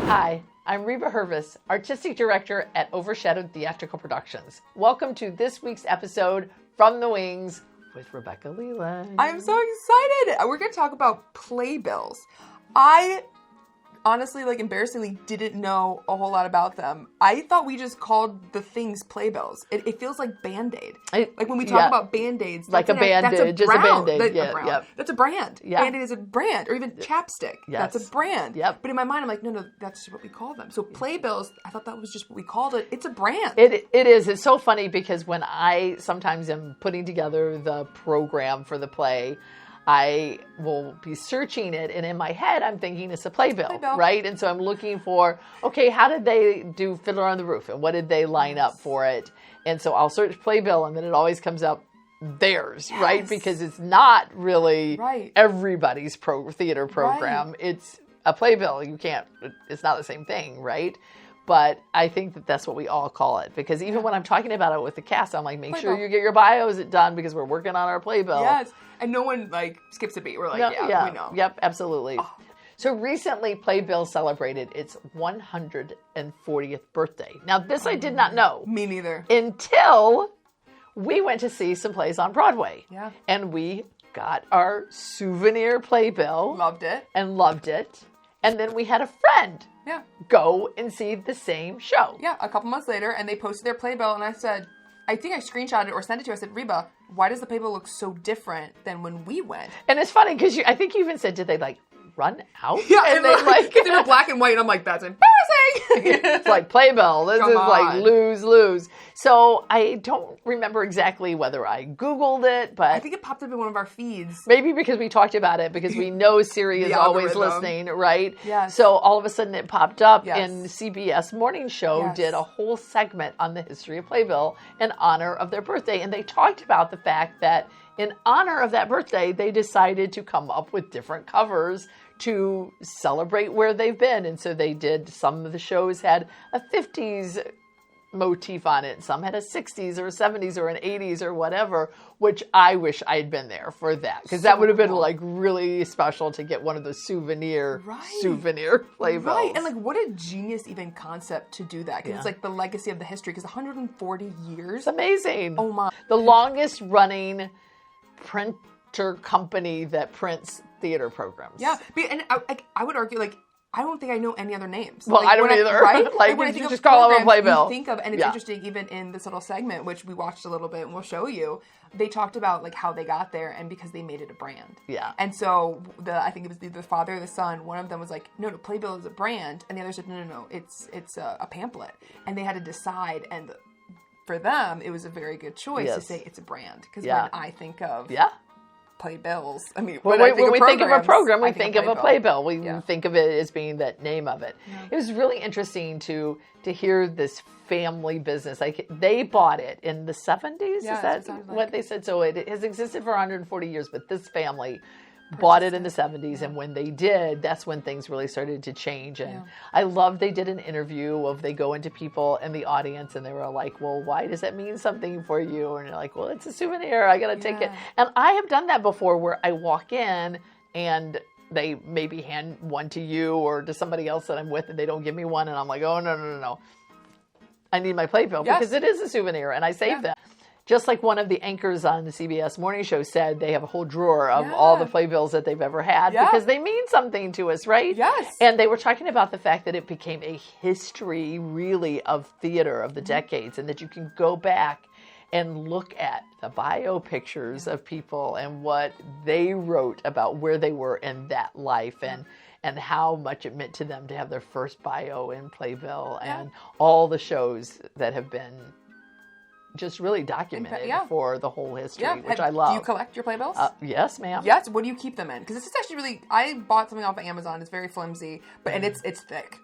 Hi, I'm Reba Hervis, Artistic Director at Overshadowed Theatrical Productions. Welcome to this week's episode From the Wings with Rebecca Leland. I'm so excited! We're going to talk about playbills. I honestly, embarrassingly didn't know a whole lot about them. I thought we just called the things playbills. It feels like Band-Aid. Like when we talk about Band-Aids. Like a Band-Aid, just a Band-Aid. That's a brand. Yeah. Band-Aid is a brand. Or even chapstick. Yes. That's a brand. Yep. But in my mind, I'm like, no, that's just what we call them. So playbills, I thought that was just what we called it. It's a brand. It is. It's so funny because when I sometimes am putting together the program for the play, I will be searching it, and in my head, I'm thinking it's a playbill, right? And so I'm looking for, okay, how did they do Fiddler on the Roof, and what did they line up for it? And so I'll search playbill, and then it always comes up theirs, right? Because it's not really everybody's theater program. Right. It's a playbill. It's not the same thing, right? But I think that that's what we all call it. Because even when I'm talking about it with the cast, I'm like, make sure you get your bios done because we're working on our playbill. Yes. And no one skips a beat. We're like, we know. Yep, absolutely. Oh. So recently, Playbill celebrated its 140th birthday. Now, this I did not know. Me neither. Until we went to see some plays on Broadway. Yeah. And we got our souvenir Playbill. Loved it. And then we had a friend go and see the same show. Yeah, a couple months later, and they posted their Playbill, and I said, I think I screenshotted it or sent it to her. I said, Reba, why does the Playbill look so different than when we went? And it's funny because I think you even said, did they run out? Yeah, and they were black and white, and I'm like, that's embarrassing. It's like Playbill. This is like lose. So I don't remember exactly whether I Googled it, but I think it popped up in one of our feeds. Maybe because we talked about it, because we know Siri is always listening, right? Yeah. So all of a sudden it popped up, and CBS Morning Show did a whole segment on the history of Playbill in honor of their birthday. And they talked about the fact that in honor of that birthday, they decided to come up with different covers to celebrate where they've been. And so they did, some of the shows had a 50s motif on it. Some had a 60s or a 70s or an 80s or whatever, which I wish I had been there for that. Because that would have been really special to get one of those souvenir playbills. Right. And what a genius even concept to do that. Because it's the legacy of the history. Because 140 years. It's amazing. Oh my. The longest running printer company that prints theater programs. Yeah. And I would argue, I don't think I know any other names. Well, I don't either. Right? When I think you of just call them a playbill. You think of, and it's interesting, even in this little segment, which we watched a little bit, and we'll show you, they talked about how they got there, and because they made it a brand. Yeah. And so I think it was the father or the son. One of them was like, no, Playbill is a brand, and the other said, no, it's a pamphlet, and they had to decide. And for them, it was a very good choice to say it's a brand, because when I think of playbills. I mean, when we think of a program, we think of a playbill. We think of it as being that name of it. Yeah. It was really interesting to hear this family business. They bought it in the 70s. Yeah, is that what they said? So it has existed for 140 years, but this family bought it in the 70s, and when they did, that's when things really started to change. And I love they did an interview of, they go into people in the audience and they were like, well, why does that mean something for you? And you're like, well, it's a souvenir, I gotta take it. And I have done that before, where I walk in and they maybe hand one to you or to somebody else that I'm with, and they don't give me one, and I'm like, oh, no, I need my playbill because it is a souvenir, and I save them. Just like one of the anchors on the CBS Morning Show said, they have a whole drawer of all the playbills that they've ever had because they mean something to us, right? Yes. And they were talking about the fact that it became a history, really, of theater of the decades, and that you can go back and look at the bio pictures of people and what they wrote about where they were in that life, and how much it meant to them to have their first bio in Playbill, and all the shows that have been just really documented for the whole history, which I love. Do you collect your playbills? Yes, ma'am. Yes. What do you keep them in? Because this is actually really, I bought something off of Amazon. It's very flimsy, and it's thick.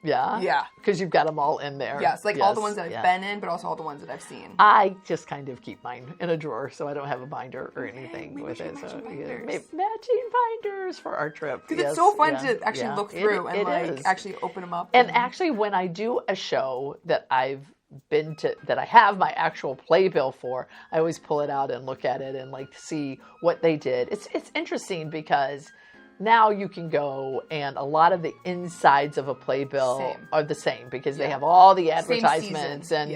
Yeah? Yeah. Because you've got them all in there. Yes, all the ones that I've been in, but also all the ones that I've seen. I just kind of keep mine in a drawer, so I don't have a binder or anything with it. So matching binders for our trip. Because it's so fun to actually look through and actually open them up. And actually, when I do a show that I've been to, that I have my actual playbill for, I always pull it out and look at it and see what they did. It's interesting because Now you can go, and a lot of the insides of a Playbill are the same because they have all the advertisements and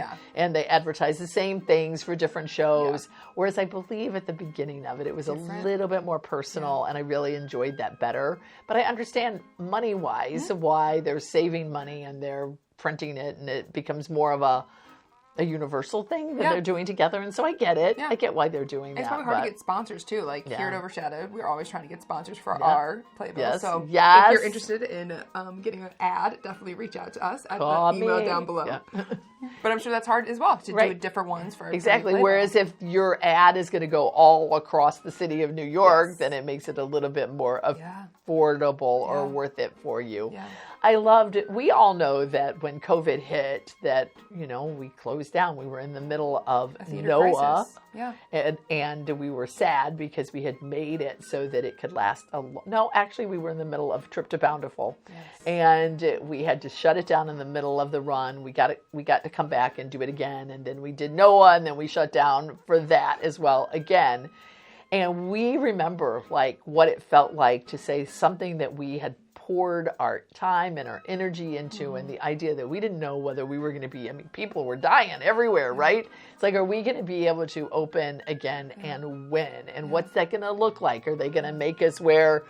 they advertise the same things for different shows. Yeah. Whereas I believe at the beginning of it, it was a little bit more personal, and I really enjoyed that better. But I understand money-wise why they're saving money and they're printing it, and it becomes more of a universal thing that they're doing together. And so I get it. Yeah. I get why they're doing that. It's probably hard to get sponsors too. Like here at Overshadowed, we're always trying to get sponsors for our Playbill. Yes. So if you're interested in getting an ad, definitely reach out to us at the email down below. Yeah. But I'm sure that's hard as well to do different ones for exactly. Whereas if your ad is going to go all across the city of New York, then it makes it a little bit more affordable or worth it for you. Yeah. I loved it. We all know that when COVID hit, that we closed down. We were in the middle of NOAA, and we were sad because we had made it so that it could last actually, we were in the middle of Trip to Bountiful, and we had to shut it down in the middle of the run. We got to come back and do it again, and then we did NOAA, and then we shut down for that as well again. And we remember what it felt like to say something that we had poured our time and our energy into, and the idea that we didn't know whether we were going to be, people were dying everywhere, right? It's like, are we going to be able to open again and when? And what's that going to look like? Are they going to make us wear,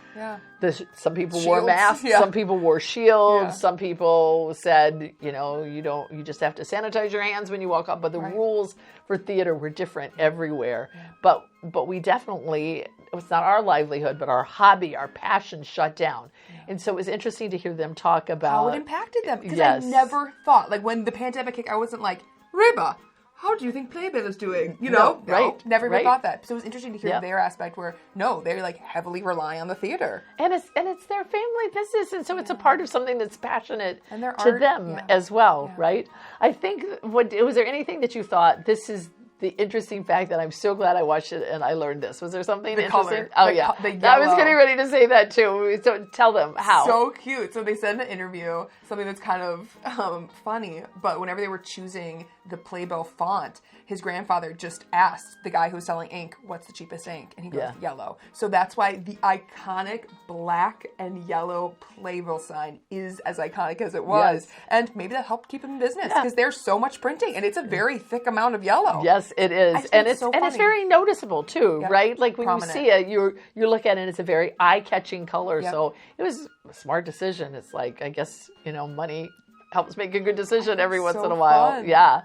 some people shields. Wore masks, some people wore shields, some people said, you just have to sanitize your hands when you walk up, but the rules for theater were different everywhere. But we definitely, it's not our livelihood, but our hobby, our passion shut down. And so it was interesting to hear them talk about how it impacted them. Because I never thought, when the pandemic hit, I wasn't like, Reba, how do you think Playbill is doing? Never even thought that. So it was interesting to hear their aspect where, they heavily rely on the theater. And it's their family business. And so it's a part of something that's passionate to them as well, right? I think, was there anything that you thought, this is the interesting fact that I'm so glad I watched it and I learned this? Was there something interesting? Color. I was getting ready to say that too. So tell them how. So cute. So they said in an interview something that's kind of funny, but whenever they were choosing the Playbill font, his grandfather just asked the guy who was selling ink, what's the cheapest ink? And he goes, yellow. So that's why the iconic black and yellow Playbill sign is as iconic as it was. Yes. And maybe that helped keep him in business because there's so much printing and it's a very thick amount of yellow. Yes, it is. And it's very noticeable too, right? Like when you see it, you look at it and it's a very eye-catching color. Yep. So it was a smart decision. It's like, I guess, money helps make a good decision every once in a while. Fun. Yeah.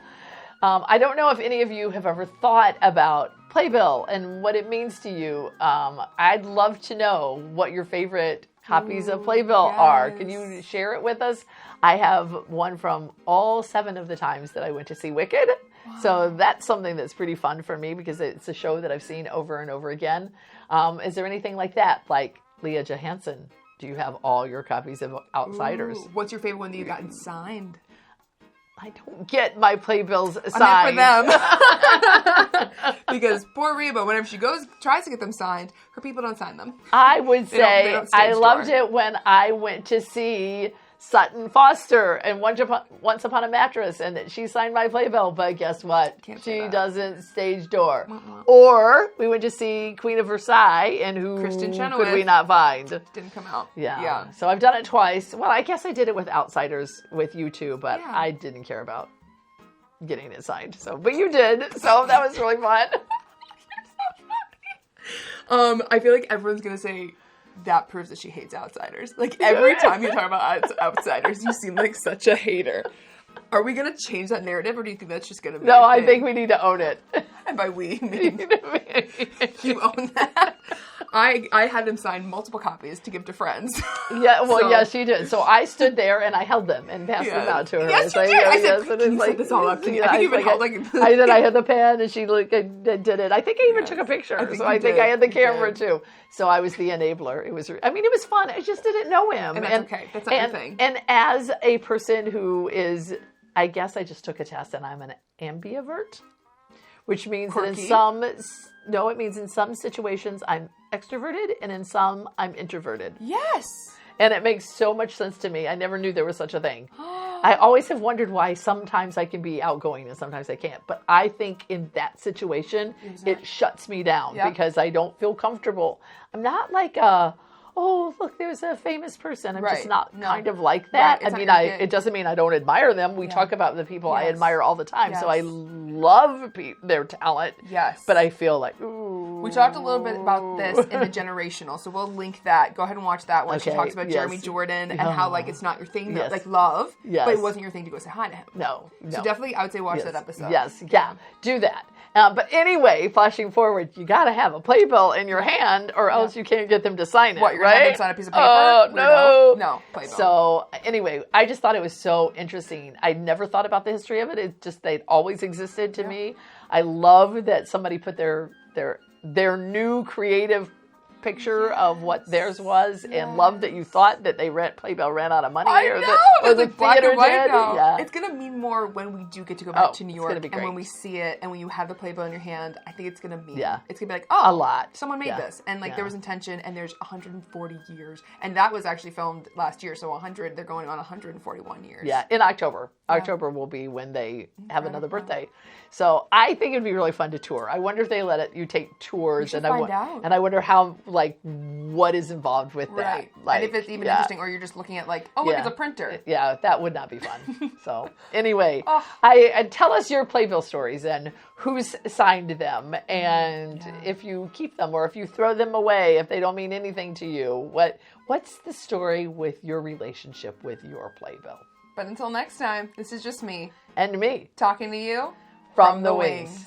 I don't know if any of you have ever thought about Playbill and what it means to you. I'd love to know what your favorite copies of Playbill are. Can you share it with us? I have one from all 7 of the times that I went to see Wicked. Wow. So that's something that's pretty fun for me because it's a show that I've seen over and over again. Is there anything like that? Like Leah Johansson, do you have all your copies of Outsiders? Ooh, what's your favorite one that you've gotten signed? I don't get my Playbills signed. I'm for them. Because poor Reba, whenever she tries to get them signed, her people don't sign them. I would say I loved it when I went to see Sutton Foster and Once Upon a Mattress, and she signed my Playbill, but guess what? She doesn't stage door. Or we went to see Queen of Versailles, and who Kristen Chenoweth could we not find? Didn't come out. Yeah. So I've done it twice. Well, I guess I did it with Outsiders with you too, but I didn't care about getting it signed. But you did, so that was really fun. I feel like everyone's gonna say that proves that she hates Outsiders. Like every time you talk about Outsiders, you seem like such a hater. Are we going to change that narrative, or do you think that's just going to be No, I think we need to own it. And by we, mean you own that. I had them sign multiple copies to give to friends. Yeah, well, yes, she did. So I stood there and I held them and passed them out to her. Yes, you did. I said, can you set this all up to me? I think you even held I had the pen and she did it. I think I even took a picture. I think I had the camera too. So I was the enabler. It was fun. I just didn't know him. And that's okay. That's not your thing. And as a person who is, I guess I just took a test and I'm an ambivert, which means that it means in some situations I'm extroverted and in some I'm introverted. Yes. And it makes so much sense to me. I never knew there was such a thing. I always have wondered why sometimes I can be outgoing and sometimes I can't. But I think in that situation, it shuts me down because I don't feel comfortable. I'm not like oh, look, there's a famous person. I'm just Right. not No. kind of like that. Right. I It's mean, not your gig. it doesn't mean I don't admire them. We Yeah. talk about the people I Yes. admire all the time. So I Yes. love their talent. Yes. But I feel like, ooh. We talked a little bit about this in the generational, so we'll link that. Go ahead and watch that one. She Okay, talks about yes. Jeremy Jordan and how like it's not your thing, Yes. like love, Yes. but it wasn't your thing to go say hi to him. No. So definitely, I would say watch Yes. that episode. Yes, yeah, do that. But anyway, flashing forward, you got to have a playbill in your hand, or else you can't get them to sign it. What, you're right? gonna have them sign a piece of paper? Oh no, no, playbill. So anyway, I just thought it was so interesting. I never thought about the history of it. It's just they'd always existed to me. I love that somebody put their new creative picture of what theirs was, and love that you thought that Playbill ran out of money, or the like black theater and white did. now. Yeah. It's gonna mean more when we do get to go back to New it's York, gonna be and great. when we see it, and when you have the Playbill in your hand. I think it's gonna mean it's gonna be like, a lot. Someone made this, and like there was intention, and there's 140 years, and that was actually filmed last year, so 100. They're going on 141 years. Yeah, in October. October will be when they have another birthday. So I think it'd be really fun to tour. I wonder if they let you take tours, and find out. And I wonder how what is involved with that. Right. Like, and if it's even interesting, or you're just looking at like, oh look, it's a printer. Yeah, that would not be fun. So anyway, and tell us your Playbill stories and who's signed them, and if you keep them or if you throw them away, if they don't mean anything to you. What's the story with your relationship with your Playbill? But until next time, this is just me And me. talking to you From the wings.